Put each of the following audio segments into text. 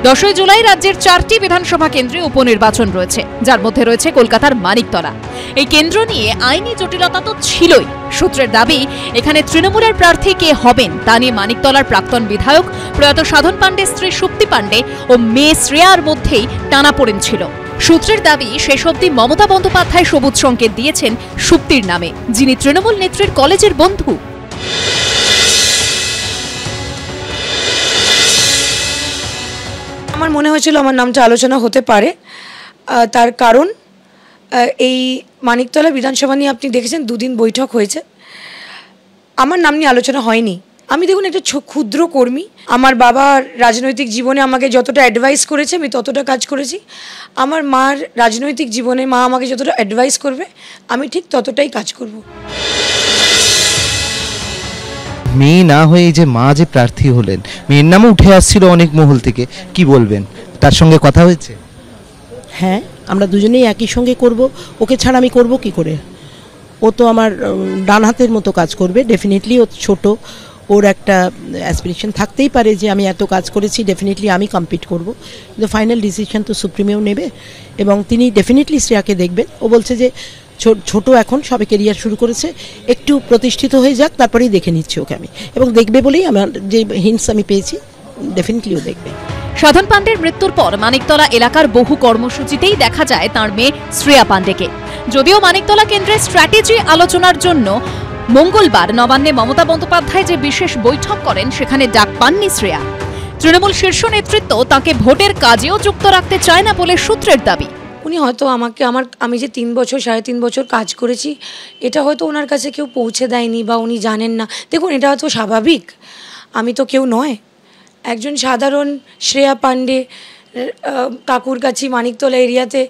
10 জুলাই রাজ্যের 4টি বিধানসভা কেন্দ্রে উপনির্বাচন রয়েছে, যার মধ্যে রয়েছে কলকাতার মানিকতলা। এই কেন্দ্র নিয়ে আইনি জটিলতা তো ছিলই। সূত্রের দাবি, এখানে তৃণমূলের প্রার্থী কে হবেন তা নিয়ে মানিকতলার প্রাক্তন বিধায়ক প্রয়াত সাধন পাণ্ডের স্ত্রী সুপ্তি পাণ্ডে ও মেয়ে শ্রেয়ার মধ্যেই টানাপোড়েন ছিল। সূত্রের দাবি, শেষ অবধি মমতা বন্দ্যোপাধ্যায় সবুজ সংকেত দিয়েছেন সুপ্তির নামে, যিনি তৃণমূল নেত্রীর কলেজের বন্ধু। আমার মনে হয়েছিল আমার নামটা আলোচনা হতে পারে, তার কারণ এই মানিকতলা বিধানসভা নিয়ে আপনি দেখেছেন 2 দিন বৈঠক হয়েছে, আমার নাম নিয়ে আলোচনা হয়নি। আমি দেখুন একটা ক্ষুদ্র কর্মী, আমার বাবা রাজনৈতিক জীবনে আমাকে যতটা অ্যাডভাইস করেছে আমি ততটা কাজ করেছি, আমার মার রাজনৈতিক জীবনে মা আমাকে যতটা অ্যাডভাইস করবে আমি ঠিক ততটাই কাজ করব। মেয়ে না হয়ে যে মা যে প্রার্থী হলেন, মেয়ের নামও উঠে আসছিল অনেক মহল থেকে, কি বলবেন? তার সঙ্গে কথা হয়েছে? হ্যাঁ, আমরা দুজনেই একই সঙ্গে করব, ওকে ছাড়া আমি করব কি করে? ও তো আমার ডান হাতের মতো কাজ করবে, ডেফিনেটলি ও ছোট, ওর একটা অ্যাসপিরেশন থাকতেই পারে যে আমি এত কাজ করেছি, ডেফিনেটলি আমি কম্পিট করব, কিন্তু ফাইনাল ডিসিশন তো সুপ্রিমেও নেবে এবং তিনি ডেফিনেটলি শ্রেয়াকে দেখবেন। ও বলছে যে ছোট এখন সবে কেরিয়ার শুরু করেছে, একটু প্রতিষ্ঠিত হয়ে যাক তারপরেই দেখে নিচ্ছি ওকে আমি, এবং দেখবে বলেই আমার যে হিন্টস আমি পেয়েছি, ডেফিনেটলি ও দেখবে। সাধন পাণ্ডের মৃত্যুর পর মানিকতলা এলাকার বহু কর্মসূচিতেই দেখা যায় তাঁর মেয়ে শ্রেয়া পাণ্ডেকে। যদিও মানিকতলা কেন্দ্রের স্ট্র্যাটেজি আলোচনার জন্য মঙ্গলবার নবান্নে মমতা বন্দ্যোপাধ্যায় যে বিশেষ বৈঠক করেন, সেখানে ডাক পাননি শ্রেয়া। তৃণমূল শীর্ষ নেতৃত্ব তাকে ভোটের কাজেও যুক্ত রাখতে চায় না বলে সূত্রের দাবি। উনি হয়তো আমাকে আমি যে 3 বছর 3.5 বছর কাজ করেছি এটা হয়তো ওনার কাছে কেউ পৌঁছে দেয়নি বা উনি জানেন না। দেখুন, এটা হয়তো স্বাভাবিক, আমি তো কেউ নয়, একজন সাধারণ শ্রেয়া পাণ্ডে কাকুর কাছে মানিকতলা এরিয়াতে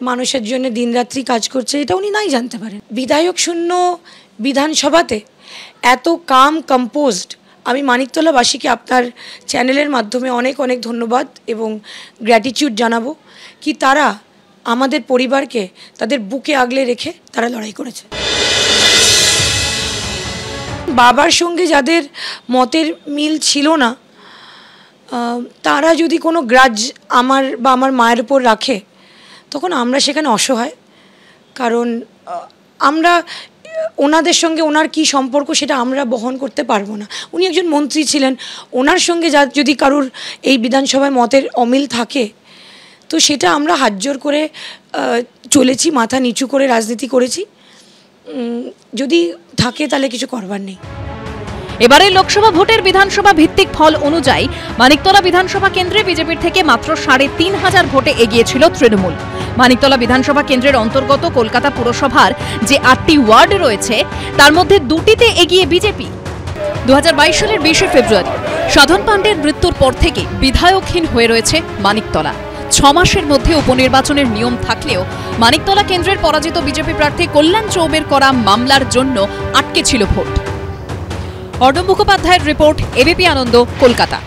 মানুষের জন্য দিনরাত্রি কাজ করছে, এটা উনি নাই জানতে পারেন। বিধায়ক শূন্য বিধানসভাতে এত কাম কম্পোজড, আমি মানিকতলাবাসীকে আপনার চ্যানেলের মাধ্যমে অনেক অনেক ধন্যবাদ এবং গ্র্যাটিটিউড জানাবো কি তারা আমাদের পরিবারকে তাদের বুকে আগলে রেখে তারা লড়াই করেছে। বাবার সঙ্গে যাদের মতের মিল ছিল না, তারা যদি কোনো গ্রাজ আমার বা আমার মায়ের উপর রাখে, তখন আমরা সেখানে অসহায়। কারণ আমরা ওনাদের সঙ্গে ওনার কী সম্পর্ক সেটা আমরা বহন করতে পারবো না। উনি একজন মন্ত্রী ছিলেন, ওনার সঙ্গে যদি কারুর এই বিধানসভায় মতের অমিল থাকে তো সেটা আমরা হাতজোড় করে চলেছি, মাথা নিচু করে রাজনীতি করেছি, যদি থাকে তাহলে কিছু করবার নেই। এবারে লোকসভা ভোটের বিধানসভা ভিত্তিক ফল অনুযায়ী মানিকতলা বিধানসভা কেন্দ্রে বিজেপির থেকে মাত্র 3,500 ভোটে এগিয়েছিল তৃণমূল। মানিকতলা বিধানসভা কেন্দ্রের অন্তর্গত কলকাতা পুরসভার যে 8টি ওয়ার্ড রয়েছে তার মধ্যে 2টিতে এগিয়ে বিজেপি। 2022 সালের 20 ফেব্রুয়ারি সাধন পাণ্ডের মৃত্যুর পর থেকে বিধায়কহীন হয়ে রয়েছে মানিকতলা। 6 মাসের মধ্যে উপনির্বাচনের নিয়ম থাকলেও মানিকতলা কেন্দ্রের পরাজিত বিজেপি প্রার্থী কল্যাণ চৌবের করা মামলার জন্য আটকে ছিল ভোট। অর্ণব মুখোপাধ্যায়ের রিপোর্ট, এবিপি আনন্দ, কলকাতা।